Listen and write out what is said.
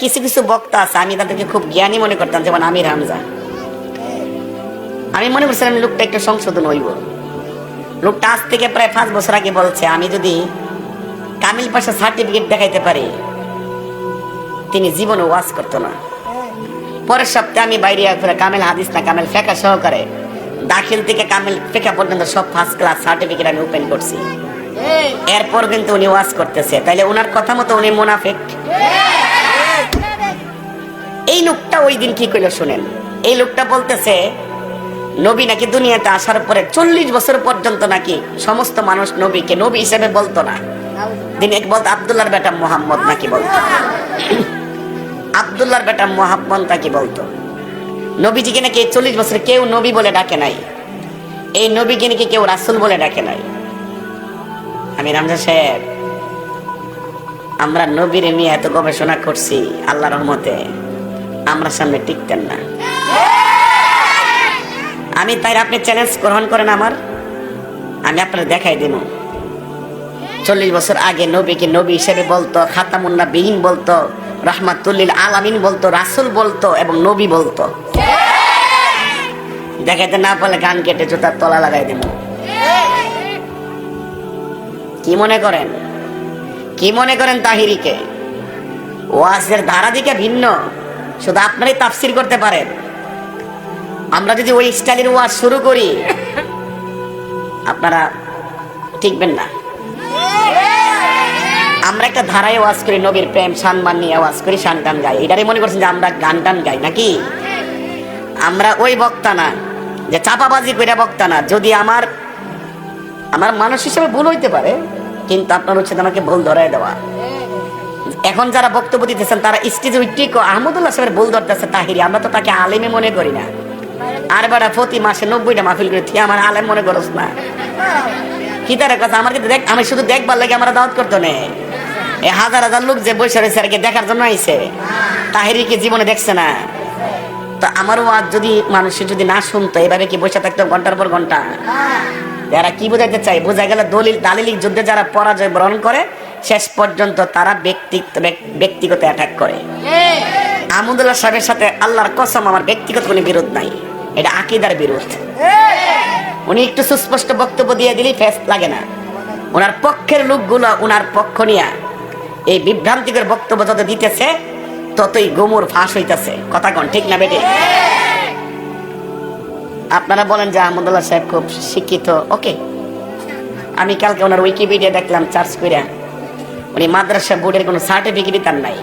কিছু কিছু বক্তা আছে, আমি তাদেরকে খুব জ্ঞানী মনে করতাম, যেমন আমির হামজা। আমি মনে করছিলাম লোকটা একটু সংশোধন হইব। লোকটা আজ থেকে প্রায় 5 বছর আগে বলছে, আমি যদি কামিল পাশা সার্টিফিকেট দেখাইতে পারি, তিনি জীবনে ওয়াজ করতো না। পরের সপ্তাহে আমি বাইরে কামেল হাদিস না কামেল ফেকা সহকারে দাখিল থেকে কামেল ফেকা পর্যন্ত সব ফার্স্ট ক্লাস সার্টিফিকেট আমি ওপেন করছি। এরপর কিন্তু উনি ওয়াজ করতেছে, তাইলে ওনার কথা মতো উনি মুনাফিক। এই লোকটা ওই দিন কি কইলো শুনেন। এই লোকটা বলতেছে নবী নাকি দুনিয়াতে আসার পরে 40 বছর পর্যন্ত নাকি সমস্ত মানুষ নবীকে নবী হিসেবে বলতো না। দিন এক বলতো আব্দুল্লাহর বেটা মোহাম্মদ নাকি বলতো, আব্দুল্লাহর বেটা মোহাম্মদ নাকি বলতো। নবীজিকে নাকি 40 বছরে কেউ নবী বলে ডাকে নাই, এই নবীকে নাকি কেউ রাসূল বলে ডাকে নাই। আমি রামজা সাহেব, আমরা নবীর নিয়ে এত গবেষণা করছি, আল্লাহর রহমতে আমরা সামনে টিকতেন না। আমি তাই আপনি চ্যালেঞ্জ গ্রহণ করেন আমার, আমি আপনার দেখাই দিব। 40 বছর আগে নবীকে নবী হিসেবে বলতো, খাতামুন নবিয়্যিন বলতো, রাহমাতুল আলামিন বলতো, রাসূল বলতো এবং নবী বলতো। দেখাইতে না পারলে গান কেটে জুতার তলা লাগাই দেব। কি মনে করেন, কি মনে করেন তাহিরিকে? ওয়াজের ধারা দিকে ভিন্ন, শুধু আপনারই তাফসীর করতে পারেন। আমরা যদি ওই স্টাইলের ওয়াজ শুরু করি, আপনারা টিকবেন না। আমরা একটা ধারায় ওয়াজ করি, নবীর প্রেম সম্মান নিয়ে ওয়াজ করি, শান টান গাই। এটারই মনে করছেন যে আমরা গান টান গাই নাকি? আমরা ওই বক্তা না যে চাপাবাজি করে বক্তা না। যদি আমার মানুষ হিসেবে ভুল হইতে পারে, কিন্তু আপনার হচ্ছে আমাকে ভুল ধরায় দেওয়া। এখন যারা বক্তব্য দিতেছেন তারা স্টেজে উঠে আহমদুল্লাহ সাহেবের ভুল ধরতেছে তাহিরি, আমরা তো তাকে আলেমে মনে করি না। আর বেড়া প্রতি মাসে 90টা মাহফিল করে তুই আমার আলেম মনে করস না? কি তার কথা? আমার কিন্তু দেখ, আমি শুধু দেখবার লাগে আমরা দাওয়াত করতো না। এই হাজার হাজার লোক যে বসে রয়েছে আর কি দেখার জন্য আইছে, তাহিরিকে জীবনে দেখছে না। তো আমার ওয়াজ যদি মানুষের যদি না শুনতো, এভাবে কি বসে থাকতো ঘন্টার পর ঘন্টা? যারা কি বোঝাইতে চাই, বোঝা গেল দালিলিক যুদ্ধে যারা পরাজয় বরণ করে শেষ পর্যন্ত তারা ব্যক্তিগত অ্যাটাক করে। আহমদুল্লাহ সাহেবের সাথে আল্লাহর কসম আমার ব্যক্তিগত কোনো বিরোধ নাই, এটা আকীদার বিরোধ। উনি একটু সুস্পষ্ট বক্তব্য দিয়ে দিলেই ফেস লাগে না। ওনার পক্ষের লোকগুলো ওনার পক্ষ নিয়ে এই বিভ্রান্তিকর বক্তব্য যত দিতেছে ততই গোমর ফাঁস হইতেছে। কথা কোন ঠিক না বেটে? আপনারা বলেন যে আহমদুল্লাহ সাহেব খুব শিক্ষিত, ওকে। আমি কালকে ওনার উইকিপিডিয়া দেখলাম সার্চ করে, উনি মাদ্রাসা বোর্ডের কোনো সার্টিফিকেটই তার নাই।